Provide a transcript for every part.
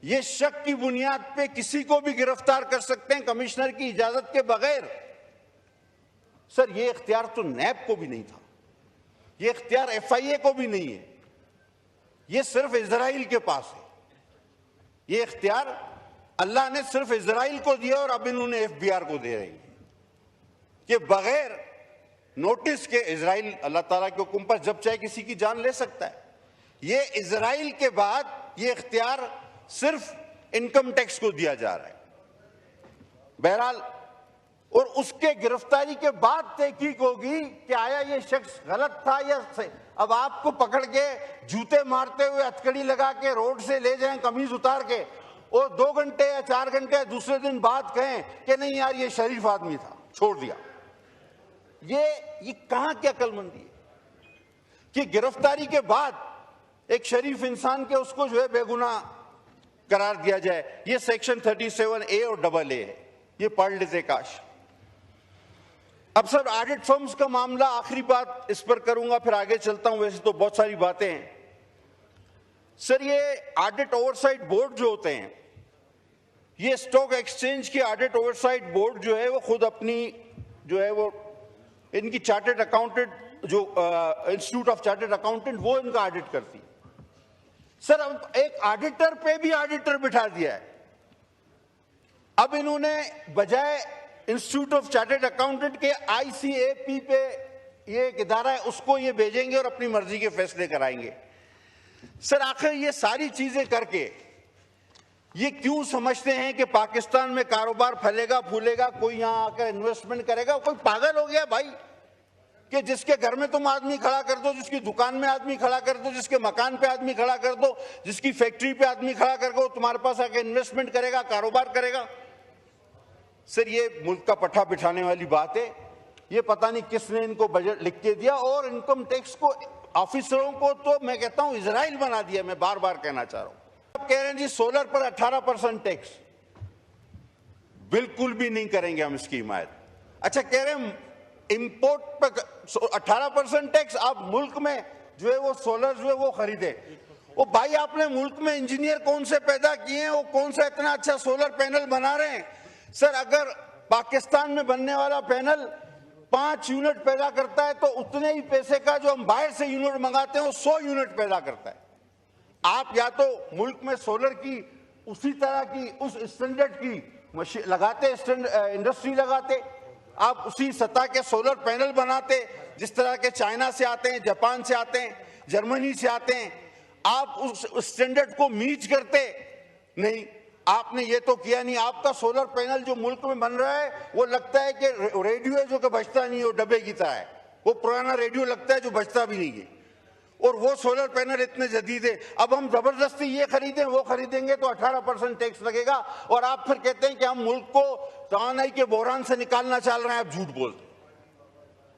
ये शक की बुनियाद पे किसी को भी गिरफ्तार कर सकते हैं कमिश्नर की इजाजत के बगैर। सर, ये इख्तियार तो नैब को भी नहीं था, ये इख्तियार एफआईए को भी नहीं है, ये सिर्फ इजराइल के पास है। ये इख्तियार अल्लाह ने सिर्फ इजराइल को दिया और अब इन्होंने एफबीआर को दे रही है कि बगैर नोटिस के इजराइल अल्लाह ताला के हुक्म पर जब चाहे किसी की जान ले सकता है। ये इजराइल के बाद ये इख्तियार सिर्फ इनकम टैक्स को दिया जा रहा है। बहरहाल, और उसके गिरफ्तारी के बाद तहकीक होगी कि आया ये शख्स गलत था या सही। अब आपको पकड़ के जूते मारते हुए हथकड़ी लगा के रोड से ले जाएं कमीज उतार के और 2 घंटे या 4 घंटे दूसरे दिन बाद कहें कि नहीं यार ये शरीफ आदमी था, छोड़ दिया। ये कहां की अक्लमंदी है कि गिरफ्तारी के बाद एक शरीफ इंसान के उसको जो है बेगुनाह करार दिया जाए। ये सेक्शन 37A और AA है, ये पढ़ लेते काश। अब सर, ऑडिट फर्म्स का मामला, आखिरी बात इस पर करूंगा, फिर आगे चलता हूं। वैसे तो बहुत सारी बातें हैं सर। ये ऑडिट ओवरसाइट बोर्ड जो होते हैं, ये स्टॉक एक्सचेंज की ऑडिट ओवरसाइट बोर्ड जो है वो खुद अपनी जो है वो इनकी चार्टर्ड अकाउंटेंट जो इंस्टीट्यूट ऑफ चार्टर्ड अकाउंटेंट वो इनका ऑडिट करती है। सर, अब एक ऑडिटर पे भी ऑडिटर बिठा दिया है। अब इन्होंने बजाय इंस्टीट्यूट ऑफ चार्टर्ड अकाउंटेंट के ICAP पे ये एक इदारा है उसको ये भेजेंगे और अपनी मर्जी के फैसले कराएंगे। सर, आखिर ये सारी चीजें करके ये क्यों समझते हैं कि पाकिस्तान में कारोबार फैलेगा फूलेगा, कोई यहां आकर इन्वेस्टमेंट करेगा? कोई पागल हो गया भाई कि जिसके घर में तुम आदमी खड़ा कर दो, जिसकी दुकान में आदमी खड़ा कर दो, जिसके मकान पे आदमी खड़ा कर दो, जिसकी फैक्ट्री पे आदमी खड़ा कर दो, तुम्हारे पास आकर इन्वेस्टमेंट करेगा, कारोबार करेगा। सर, ये मुल्क का पट्टा बिठाने वाली बात है। ये पता नहीं किसने इनको बजट लिख के दिया और इनकम टैक्स को ऑफिसरों को तो मैं कहता हूं इजराइल बना दिया। मैं बार बार कहना चाह रहा हूं। आप कह रहे हैं जी सोलर पर 18% टैक्स, बिल्कुल भी नहीं करेंगे हम इसकी हिमायत। अच्छा, कह रहे हैं इंपोर्ट पर 18% टैक्स, आप मुल्क में जो है वो सोलर जो है वो खरीदे। वो भाई, आपने मुल्क में इंजीनियर कौन से पैदा किए हैं? वो कौन सा इतना अच्छा सोलर पैनल बना रहे हैं? सर, अगर पाकिस्तान में बनने वाला पैनल 5 यूनिट पैदा करता है तो उतने ही पैसे का जो हम बाहर से यूनिट मंगाते हैं वो 100 यूनिट पैदा करता है। आप या तो मुल्क में सोलर की उसी तरह की उस स्टैंडर्ड की मशीन लगाते, इंडस्ट्री लगाते, आप उसी सतह के सोलर पैनल बनाते जिस तरह के चाइना से आते हैं, जापान से आते हैं, जर्मनी से आते हैं। आप उस स्टैंडर्ड को मीट करते नहीं, आपने ये तो किया नहीं। आपका सोलर पैनल जो मुल्क में बन रहा है वो लगता है कि रेडियो है जो कि बजता नहीं है, वो डब्बे की तरह है। वो पुराना रेडियो लगता है जो बजता भी नहीं है। और वो सोलर पैनल इतने जदीद है। अब हम जबरदस्ती ये खरीदें वो खरीदेंगे तो 18% टैक्स लगेगा और आप फिर कहते हैं कि हम मुल्क को तवानाई के बहरान से निकालना चाह रहे हैं। आप झूठ बोलते,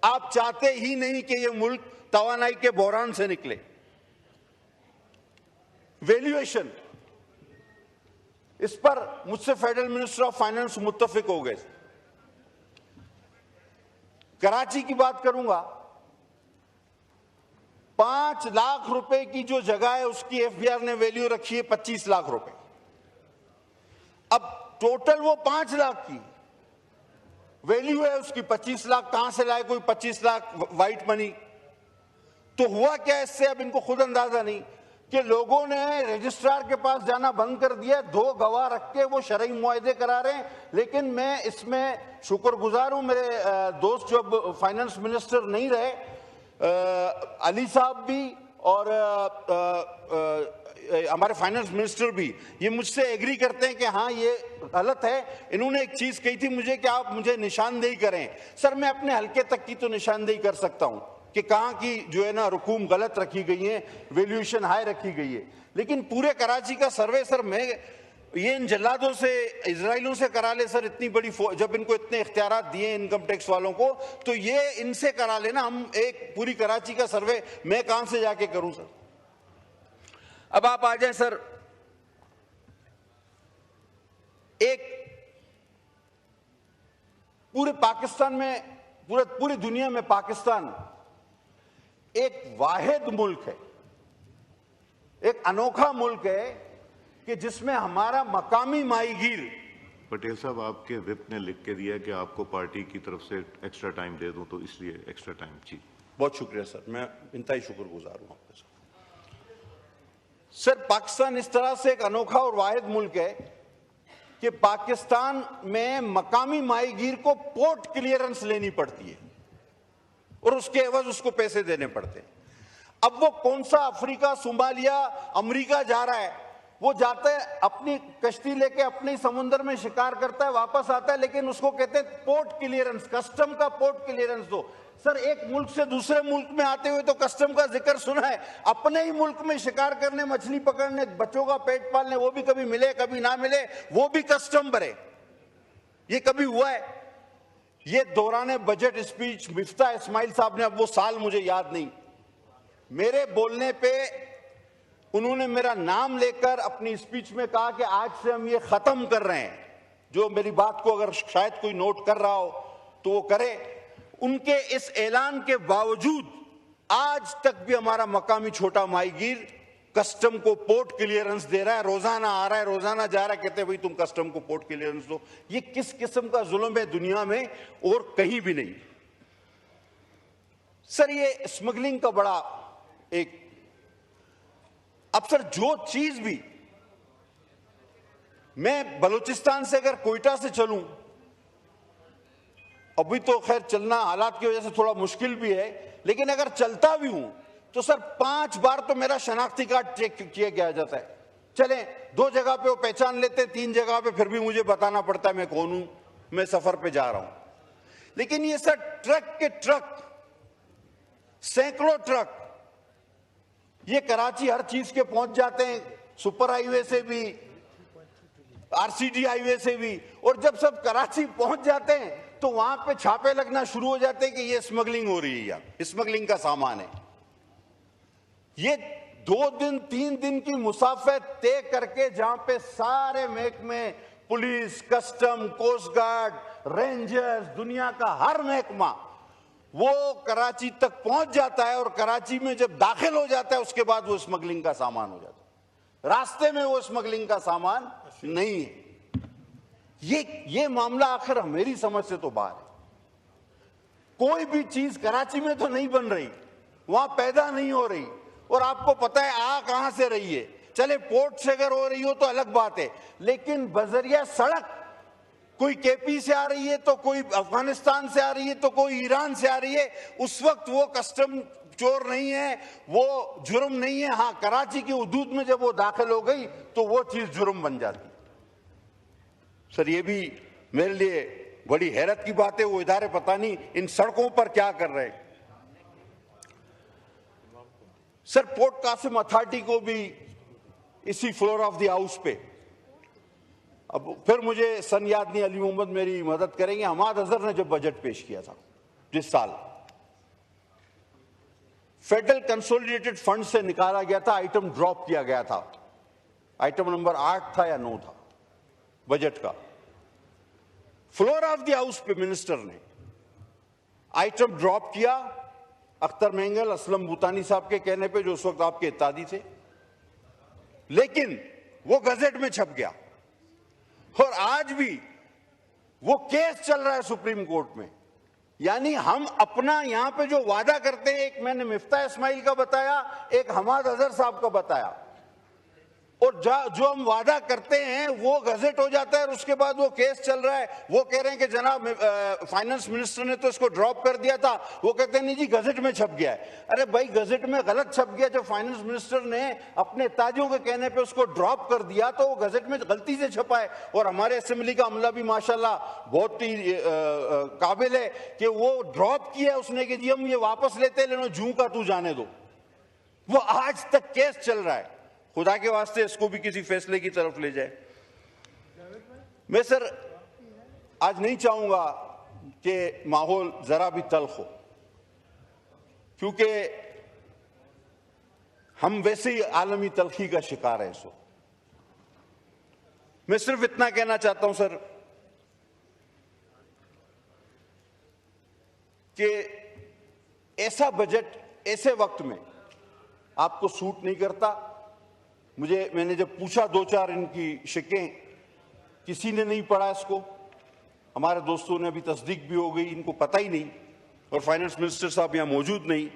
आप चाहते ही नहीं कि ये मुल्क तवानाई के बहरान से निकले। वैल्यूएशन, इस पर मुझसे फेडरल मिनिस्टर ऑफ फाइनेंस मुत्तफिक हो गए। कराची की बात करूंगा, 5 लाख रुपए की जो जगह है उसकी एफबीआर ने वैल्यू रखी है 25 लाख रुपए। अब टोटल वो 5 लाख की वैल्यू है, उसकी 25 लाख कहां से लाए कोई 25 लाख वाइट मनी? तो हुआ क्या इससे? अब इनको खुद अंदाजा नहीं कि लोगों ने रजिस्ट्रार के पास जाना बंद कर दिया। 2 गवाह रख के वो शरई मुआहदे करा रहे हैं। लेकिन मैं इसमें शुक्रगुजार हूं, मेरे दोस्त जो अब फाइनेंस मिनिस्टर नहीं रहे, अली साहब भी और हमारे फाइनेंस मिनिस्टर भी, ये मुझसे एग्री करते हैं कि हाँ ये गलत है। इन्होंने एक चीज कही थी मुझे कि आप मुझे निशानदेही करें। सर, मैं अपने हल्के तक की तो निशानदेही कर सकता हूं कि कहां की जो है ना रकूम गलत रखी गई है, वैल्यूएशन हाई रखी गई है। लेकिन पूरे कराची का सर्वे सर मैं ये इन जल्लादों से, इजराइलों से करा ले सर। इतनी बड़ी जब इनको इतने इख्तियारात दिए इनकम टैक्स वालों को, तो ये इनसे करा लेना। हम एक पूरी कराची का सर्वे मैं कहां से जाके करूं सर? अब आप आ जाए सर, एक पूरे पाकिस्तान में, पूरी दुनिया में पाकिस्तान एक वाहिद मुल्क है, एक अनोखा मुल्क है कि जिसमें हमारा मकामी माहीगीर। पटेल साहब, आपके विप ने लिख के दिया कि आपको पार्टी की तरफ से एक्स्ट्रा टाइम दे दूं, तो इसलिए एक्स्ट्रा टाइम। जी बहुत शुक्रिया सर, मैं इंतहाई शुक्रगुजार हूं आपका सर। पाकिस्तान इस तरह से एक अनोखा और वाहिद मुल्क है कि पाकिस्तान में मकामी माहीगीर को पोर्ट क्लियरेंस लेनी पड़ती है और उसके एवज उसको पैसे देने पड़ते हैं। अब वो कौन सा अफ्रीका, सोमालिया, अमेरिका जा रहा है, वो जाता है अपनी कश्ती लेके अपने समुद्र में शिकार करता है, वापस आता है, लेकिन उसको कहते हैं पोर्ट क्लियरेंस, कस्टम का पोर्ट क्लियरेंस दो। सर, एक मुल्क से दूसरे मुल्क में आते हुए तो कस्टम का जिक्र सुना है, अपने ही मुल्क में शिकार करने, मछली पकड़ने, बच्चों का पेट पालने, वो भी कभी मिले कभी ना मिले, वो भी कस्टम भरे। ये कभी हुआ है? ये दौरान बजट स्पीच मिफ्ता इस्माइल साहब ने, अब वो साल मुझे याद नहीं, मेरे बोलने पे उन्होंने मेरा नाम लेकर अपनी स्पीच में कहा कि आज से हम ये खत्म कर रहे हैं। जो मेरी बात को अगर शायद कोई नोट कर रहा हो तो वो करे। उनके इस ऐलान के बावजूद आज तक भी हमारा मकामी छोटा माहीगीर कस्टम को पोर्ट क्लियरेंस दे रहा है, रोजाना आ रहा है, रोजाना जा रहा है, कहते हैं भाई तुम कस्टम को पोर्ट क्लियरेंस दो। ये किस किस्म का जुल्म है दुनिया में, और कहीं भी नहीं। सर, ये स्मगलिंग का बड़ा एक, अब सर जो चीज भी, मैं बलूचिस्तान से अगर कोयटा से चलूं, अभी तो खैर चलना हालात की वजह से थोड़ा मुश्किल भी है, लेकिन अगर चलता भी हूं तो सर 5 बार तो मेरा शनाख्ती कार्ड चेक किया गया जाता है। चले 2 जगह पे वो पहचान लेते, 3 जगह पे फिर भी मुझे बताना पड़ता है मैं कौन हूं, मैं सफर पे जा रहा हूं। लेकिन ये सर ट्रक के ट्रक, सैकड़ों ट्रक, ये कराची हर चीज के पहुंच जाते हैं, सुपर हाईवे से भी, आरसीडी हाईवे से भी, और जब सब कराची पहुंच जाते हैं तो वहां पे छापे लगना शुरू हो जाते हैं कि ये स्मगलिंग हो रही है, या स्मगलिंग का सामान है। ये 2 दिन 3 दिन की मुसाफिर तय करके, जहां पे सारे महकमे, police, custom, coast guard, rangers, दुनिया का हर महकमा वो कराची तक पहुंच जाता है, और कराची में जब दाखिल हो जाता है उसके बाद वो स्मगलिंग का सामान हो जाता है। रास्ते में वो स्मगलिंग का सामान नहीं है। ये मामला आखिर मेरी समझ से तो बाहर है। कोई भी चीज कराची में तो नहीं बन रही, वहां पैदा नहीं हो रही, और आपको पता है आ कहां से रही है। चले पोर्ट से अगर हो रही हो तो अलग बात है, लेकिन बजरिया सड़क कोई केपी से आ रही है, तो कोई अफगानिस्तान से आ रही है, तो कोई ईरान से आ रही है, उस वक्त वो कस्टम चोर नहीं है, वो जुर्म नहीं है। हाँ, कराची की हुदूद में जब वो दाखिल हो गई तो वो चीज जुर्म बन जाती। सर, ये भी मेरे लिए बड़ी हैरत की बात है, वो इदारे पता नहीं इन सड़कों पर क्या कर रहे हैं। सर, पोर्ट कासिम अथॉरिटी को भी इसी फ्लोर ऑफ द हाउस पे, अब फिर मुझे सन याद नहीं, अली मोहम्मद मेरी मदद करेंगे, हमाद अजहर ने जब बजट पेश किया था जिस साल, फेडरल कंसोलिडेटेड फंड से निकाला गया था, आइटम ड्रॉप किया गया था, आइटम नंबर 8 था या 9 था बजट का। फ्लोर ऑफ द हाउस पे मिनिस्टर ने आइटम ड्रॉप किया, अख्तर मेंगल, असलम बूतानी साहब के कहने पे, जो उस वक्त आपके इत्तादी थे, लेकिन वो गजट में छप गया, और आज भी वो केस चल रहा है सुप्रीम कोर्ट में। यानी हम अपना यहां पे जो वादा करते हैं, एक मैंने मिफ्ता इस्माइल का बताया, एक हमाद अजहर साहब का बताया, और जो हम वादा करते हैं वो गजट हो जाता है, और उसके बाद वो केस चल रहा है। वो कह रहे हैं कि जनाब फाइनेंस मिनिस्टर ने तो इसको ड्रॉप कर दिया था, वो कहते हैं नहीं जी गजट में छप गया है। अरे भाई, गजट में गलत छप गया, जब फाइनेंस मिनिस्टर ने अपने ताजियों के कहने पे उसको ड्रॉप कर दिया तो वो गजट में गलती से छपा है। और हमारे असेंबली का अमला भी माशाल्लाह बहुत ही काबिल है कि वो ड्रॉप किया उसने कि जी हम ये वापस लेते, लेनो जूं का तू जाने दो। वो आज तक केस चल रहा है। खुदा के वास्ते इसको भी किसी फैसले की तरफ ले जाए। मैं सर आज नहीं चाहूंगा कि माहौल जरा भी तल्ख हो, क्योंकि हम वैसे ही आलमी तल्खी का शिकार हैं। सो मैं सिर्फ इतना कहना चाहता हूं सर कि ऐसा बजट ऐसे वक्त में आपको सूट नहीं करता, मैंने जब पूछा दो चार इनकी शिकें, किसी ने नहीं पढ़ा इसको। हमारे दोस्तों ने अभी तस्दीक भी हो गई, इनको पता ही नहीं, और फाइनेंस मिनिस्टर साहब यहाँ मौजूद नहीं।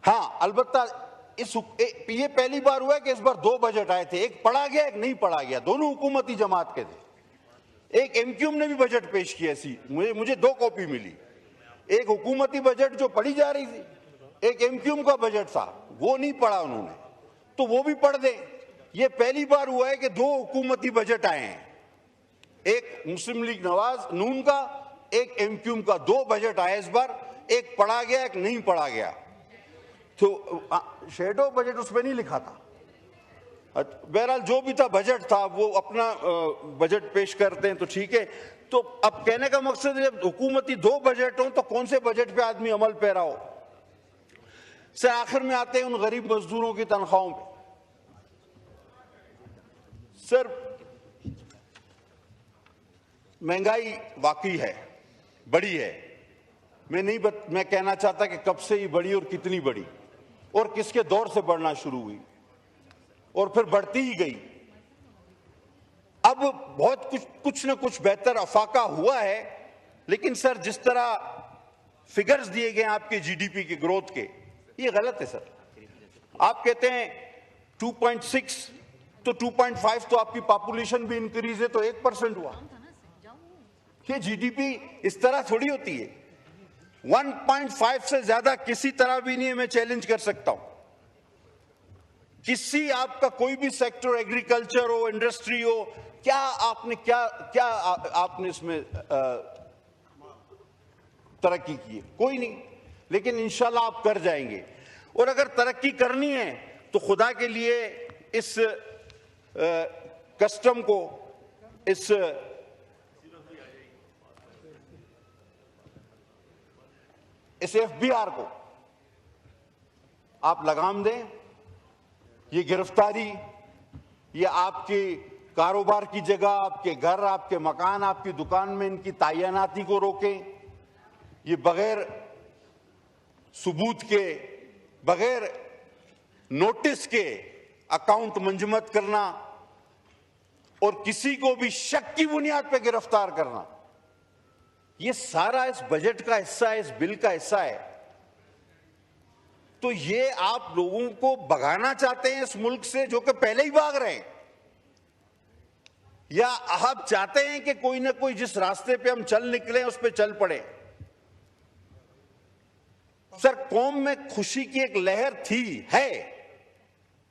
हाँ, अलबत्ता ये पहली बार हुआ है कि इस बार दो बजट आए थे, एक पढ़ा गया एक नहीं पढ़ा गया, दोनों हुकूमती जमात के थे। एक एमक्यूएम ने भी बजट पेश किया, ऐसी मुझे दो कॉपी मिली, एक हुकूमती बजट जो पढ़ी जा रही थी, एक एमक्यूएम का बजट था, वो नहीं पढ़ा उन्होंने, तो वो भी पढ़ दे। ये पहली बार हुआ है कि दो हुकूमती बजट आए हैं, एक मुस्लिम लीग नवाज नून का, एक एमक्यूएम का, दो बजट आए इस बार, एक पढ़ा गया एक नहीं पढ़ा गया। तो शेडो बजट उसमें नहीं लिखा था। बहरहाल जो भी था बजट था, वो अपना बजट पेश करते हैं तो ठीक है। तो अब कहने का मकसद है, जब हुकूमती दो बजट हो तो कौन से बजट पे आदमी अमल पैरा हो। सर, आखिर में आते हैं उन गरीब मजदूरों की तनख्वाहों पे। सर, महंगाई वाकई है, बड़ी है। मैं कहना चाहता कि कब से ये बढ़ी और कितनी बढ़ी और किसके दौर से बढ़ना शुरू हुई और फिर बढ़ती ही गई। अब बहुत कुछ न कुछ बेहतर अफाका हुआ है, लेकिन सर जिस तरह फिगर्स दिए गए आपके जीडीपी के ग्रोथ के, ये गलत है सर। आप कहते हैं 2.6 तो 2.5 तो आपकी पॉपुलेशन भी इंक्रीज है तो 1% हुआ। ये जीडीपी इस तरह थोड़ी होती है। 1.5 से ज्यादा किसी तरह भी नहीं है, मैं चैलेंज कर सकता हूं। किसी आपका कोई भी सेक्टर, एग्रीकल्चर हो, इंडस्ट्री हो, क्या आपने इसमें तरक्की की है? कोई नहीं। लेकिन इंशाल्लाह आप कर जाएंगे। और अगर तरक्की करनी है तो खुदा के लिए इस कस्टम को, इस एफबीआर को आप लगाम दें। ये गिरफ्तारी, ये आपके कारोबार की जगह, आपके घर, आपके मकान, आपकी दुकान में इनकी तैनाती को रोकें। ये बगैर सबूत के, बगैर नोटिस के अकाउंट मंजमद करना और किसी को भी शक की बुनियाद पर गिरफ्तार करना, ये सारा इस बजट का हिस्सा है, इस बिल का हिस्सा है। तो ये आप लोगों को भगाना चाहते हैं इस मुल्क से, जो कि पहले ही भाग रहे हैं, या आप चाहते हैं कि कोई ना कोई जिस रास्ते पे हम चल निकले उस पे चल पड़े। सर, कौम में खुशी की एक लहर थी, है,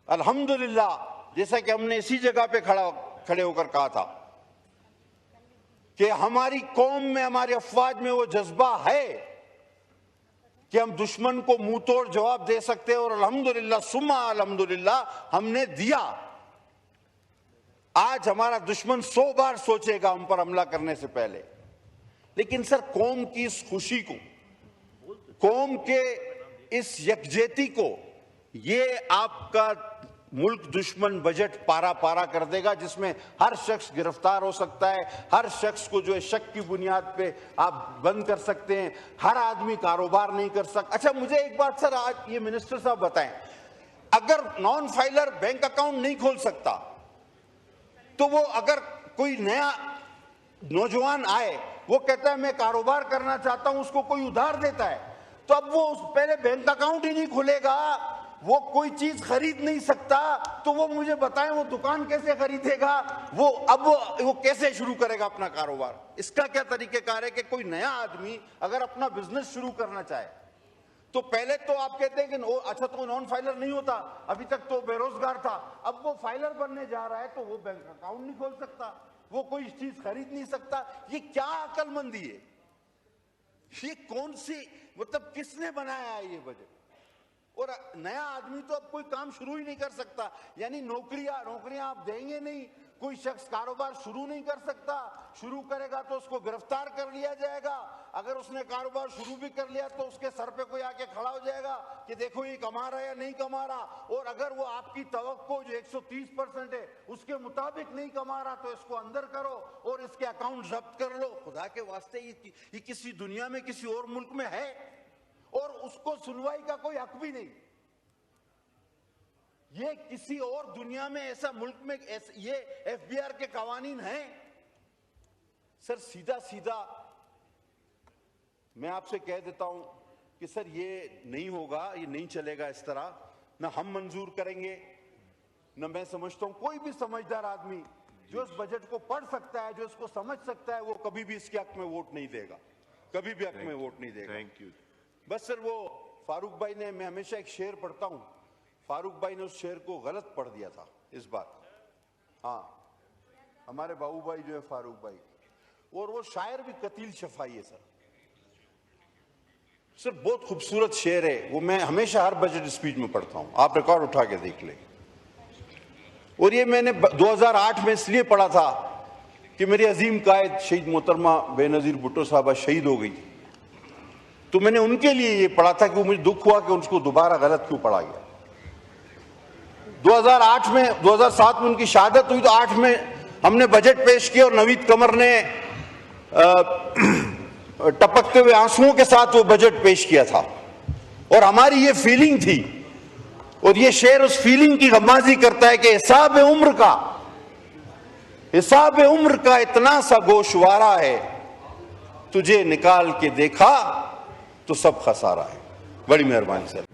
अल्हम्दुलिल्लाह। जैसा कि हमने इसी जगह पे खड़े होकर कहा था कि हमारी कौम में, हमारी अफवाज में वो जज्बा है कि हम दुश्मन को मुंह तोड़ जवाब दे सकते हैं, और अल्हम्दुलिल्लाह सुम्मा अल्हम्दुलिल्लाह हमने दिया। आज हमारा दुश्मन 100 बार सोचेगा हम पर हमला करने से पहले। लेकिन सर, कौम की इस खुशी को, कौम के इस यकजहती को, ये आपका मुल्क दुश्मन बजट पारा पारा कर देगा, जिसमें हर शख्स गिरफ्तार हो सकता है, हर शख्स को जो है शक की बुनियाद पे आप बंद कर सकते हैं, हर आदमी कारोबार नहीं कर सकता। अच्छा, मुझे एक बात सर, आज ये मिनिस्टर साहब बताएं, अगर नॉन फाइलर बैंक अकाउंट नहीं खोल सकता, तो वो अगर कोई नया नौजवान आए, वो कहता है मैं कारोबार करना चाहता हूं, उसको कोई उधार देता है, तो अब वो पहले बैंक अकाउंट ही नहीं खुलेगा, वो कोई चीज खरीद नहीं सकता, तो वो मुझे बताएं वो दुकान कैसे खरीदेगा, वो कैसे शुरू करेगा अपना कारोबार। इसका क्या तरीकेकार है कि कोई नया आदमी अगर अपना बिजनेस शुरू करना चाहे, तो पहले तो आप कहते हैं कि अच्छा तो नॉन फाइलर नहीं होता, अभी तक तो बेरोजगार था, अब वो फाइलर बनने जा रहा है तो वो बैंक अकाउंट नहीं खोल सकता, वो कोई चीज खरीद नहीं सकता। ये क्या अक्लमंदी है? ये कौन सी, मतलब किसने बनाया है ये बजट? और नया आदमी तो अब कोई काम शुरू ही नहीं कर सकता, यानी नौकरियां आप देंगे नहीं, कोई शख्स कारोबार शुरू नहीं कर सकता, शुरू करेगा तो उसको गिरफ्तार कर लिया जाएगा, अगर उसने कारोबार शुरू भी कर लिया तो उसके सर पे कोई आके खड़ा हो जाएगा कि देखो ये कमा रहा है या नहीं कमा रहा, और अगर वो आपकी तवक्को जो 130% है उसके मुताबिक नहीं कमा रहा तो इसको अंदर करो और इसके अकाउंट जब्त कर लो। खुदा के वास्ते ये किसी दुनिया में किसी और मुल्क में है? और उसको सुनवाई का कोई हक भी नहीं। ये किसी और दुनिया में ऐसा मुल्क में ये एफबीआर के कानून हैं? सर सीधा सीधा मैं आपसे कह देता हूं कि सर ये नहीं होगा, ये नहीं चलेगा इस तरह, ना हम मंजूर करेंगे, ना मैं समझता हूं कोई भी समझदार आदमी जो इस बजट को पढ़ सकता है, जो इसको समझ सकता है, वो कभी भी इसके हक में वोट नहीं देगा, कभी भी हक में वोट नहीं देगा। Thank you. बस सर वो फारूक भाई ने, मैं हमेशा एक शेर पढ़ता हूं, फारूक भाई ने उस शेर को गलत पढ़ दिया था इस बार। हाँ, हमारे बाबू भाई जो है फारूक भाई, और वो शायर भी कतील शफाई है सर। सर बहुत खूबसूरत शेर है वो, मैं हमेशा हर बजट स्पीच में पढ़ता हूं, आप रिकॉर्ड उठा के देख ले। और ये मैंने 2008 में इसलिए पढ़ा था कि मेरी अजीम कायद शहीद मोहतरमा बेनजीर भुट्टो साहबा शहीद हो गई, तो मैंने उनके लिए ये पढ़ा था कि वो मुझे दुख हुआ कि उनको दोबारा गलत क्यों पढ़ा गया। 2008 में, 2007 में उनकी शहादत हुई, तो 8 में हमने बजट पेश किया और नवीद कमर ने टपकते हुए आंसुओं के साथ वो बजट पेश किया था। और हमारी ये फीलिंग थी, और ये शेर उस फीलिंग की गमाजी करता है कि हिसाब उम्र का इतना सा गोशवारा है, तुझे निकाल के देखा तो सब खसारा है। बड़ी मेहरबानी सर।